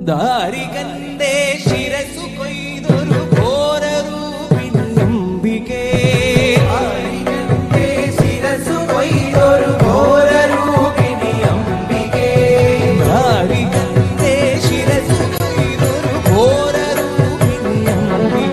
ದಾರಿಗಂದೆ ಶಿರಸು ಕೊಯ್ದೊರು ಘೋರ ರೂಪಿಣಿ ಅಂಬಿಕೆ ದಾರಿಗಂದೆ ಶಿರಸು ಕೊಯ್ದೊರು ಘೋರ ರೂಪಿಣಿ ಅಂಬಿಕೆ ದಾರಿಗಂದೆ ಶಿರಸು ಕೊಯ್ದೊರು ಘೋರ ರೂಪಿಣಿ ಅಂಬಿಕೆ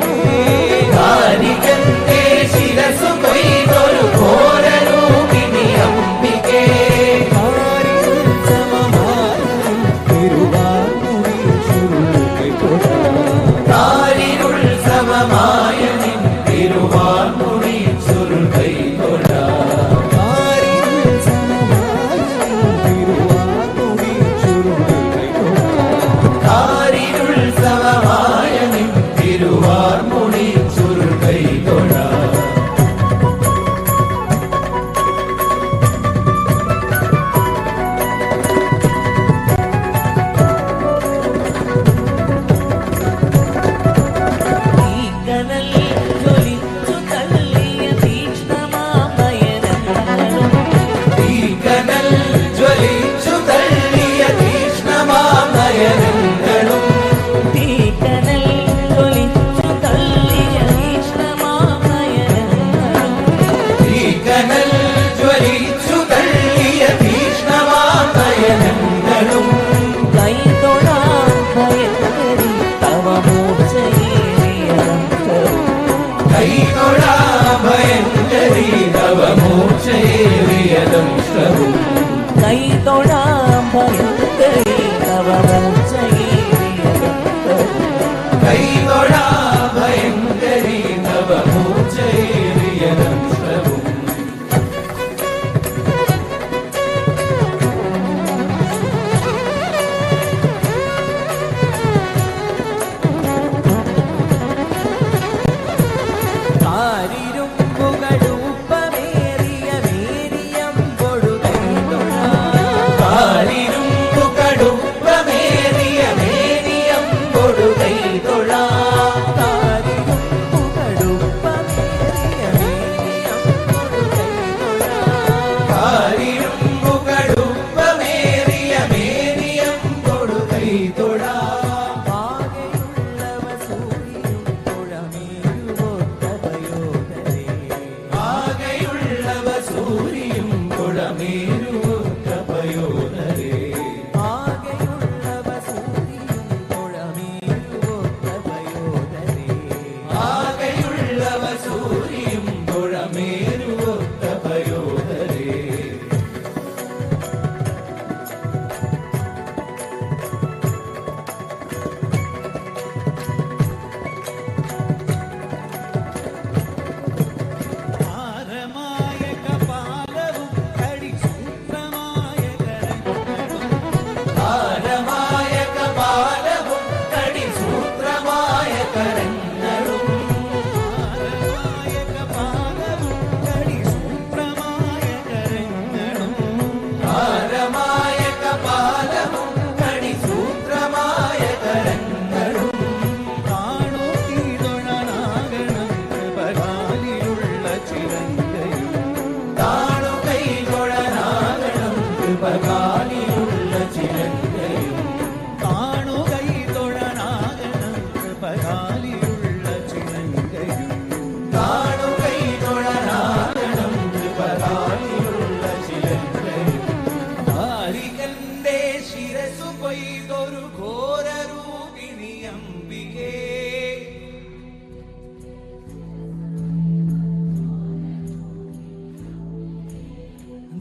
ದಾರಿಗಂದೆ ಶಿರಸು ಕೊಯ್ದೊರು ಘೋರ ರೂಪಿಣಿ ಅಂಬಿಕೆ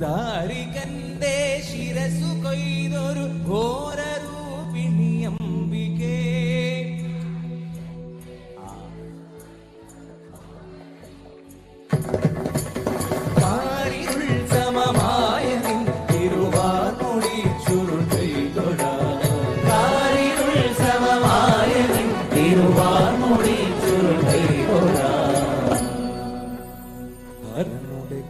ದಾರಿಗಂದೆ ಶಿರಸು ಕೊಯ್ದೊರು ಘೋರ ರೂಪಿಣಿ ಅಂಬಿಕೆ കാരിരുൾ സമമായ നിന്നിരുവാർ മൊഴി ചുരുൾ കൈതൊഴ കാരിരുൾ സമമായ നിന്നിരുവാർ മൊഴി ചുരുൾ കൈതൊഴ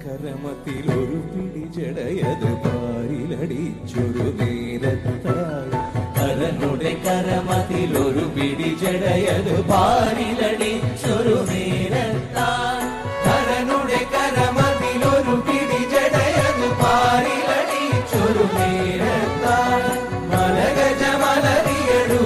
കരമത്തിൽ ഒരു പിടി ജടയത് പാരിലടിച്ചൊരു നേരത്തായി ഹരനുടെ കരമത്തിൽ ഒരു പിടി ജടയത് പാരിലടിച്ചൊരു നേരത്തായി ഹരനുടെ കരമത്തിൽ ഒരു പിടി ജടയത് പാരിലടിച്ചൊരു നേരത്തായി മലഗജ മലരിയടു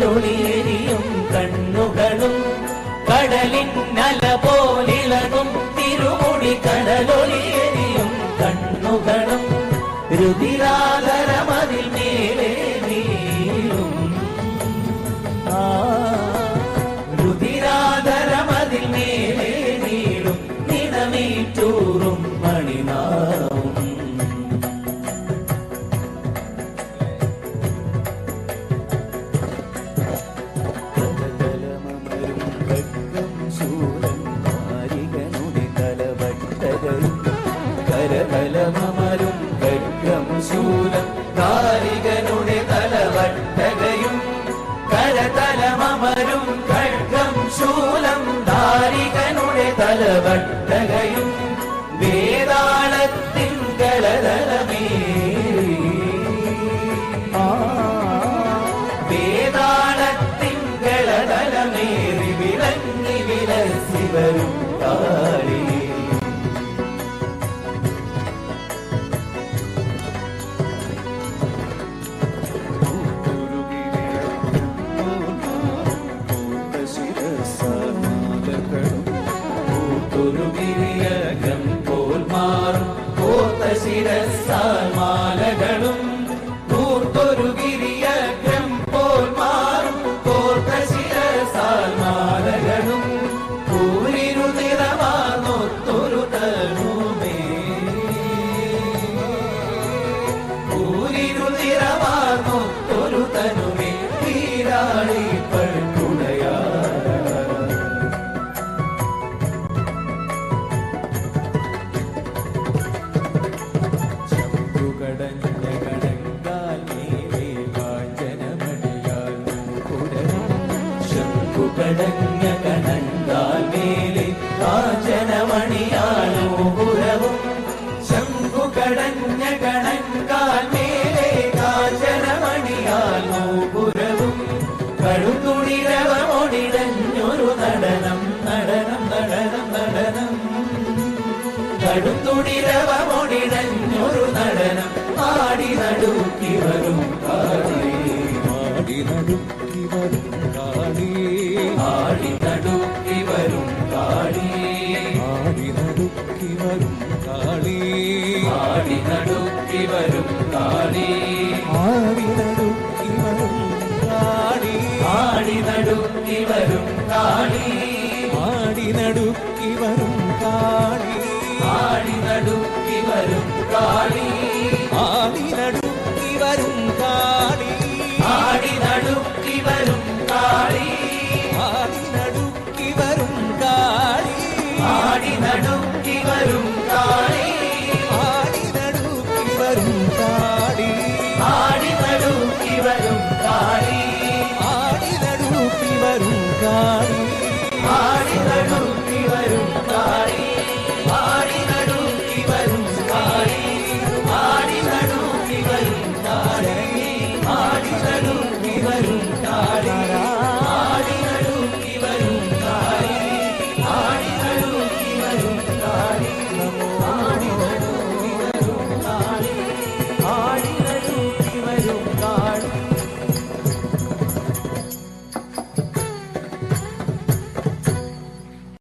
കനലൊളിയെരിയും കണ്ണുകളും കടലിന്നല പോലിളകും തിരുമുടി കനലൊളിയെരിയും കണ്ണുകളും രുതിരാധരമതിൽ മേലെ നീളും രുതിരാധരമതിൽ മേലെ നീളും നിണമീറ്റൂറും മണിനാവും കരകലമരും ഖഡ്ഗം ശൂലം കാരികനുടെ തലവട്ടകയും കരതലമരും ഖഡ്ഗം ശൂലം ധാരികനുടെ തലവട്ടകയും വേതാളത്തിൻ കലതലമേറി വേതാളത്തിൻ കലതലമേറി വിളങ്ങി വിലസി വരും കാളി ശിരസാൽമാലകളും കൂർത്തൊരു ഗിരിയഗ്രം പോൽ മാറും കോർത്ത ശിരസാൽമാലകളും കൂരിരു നിറമാർന്നൊത്തൊരു തനുമേ കൂരിരു നിറമാർന്നൊത്തൊരു തനുമേ തീരാളി പഴുകുടയാ കടഞ്ഞ കണങ്കാൽ മേലെ കാഞ്ചനമണിയാലോപുരവും ശംഖു കടഞ്ഞ കണങ്കാൽ മേലെ കാഞ്ചനമണിയാലോപുരവും കടുത്തുടിരവമൊടിടഞ്ഞൊരു നടനം നടനം നടനം നടനം കടുത്തുടിരവമൊടിടഞ്ഞൊരു നടനം ആടി നടുക്കി വരും കാളി ആടി നടുക്കി വരും കാളി ആടി നടുക്കി വരും കാളി ആടി നടുക്കി വരും കാളി ആടി നടുക്കി വരും കാളി ആടി നടുക്കി വരും കാളി ആടി നടുക്കി വരും കാളി ആടി നടുക്കി വരും കാളി ആടി നടുക്കി വരും കാളി ആടി നടുക്കി വരും കാളി ആടി നടുക്കി വരും കാളി ആടി നടുക്കി വരും കാളി ആടി നടുക്കി വരും കാളി ആടി നടുക്കി വരും കാളി ആടി നടുക്കി വരും കാളി ആടി നടുക്കി വരും കാളി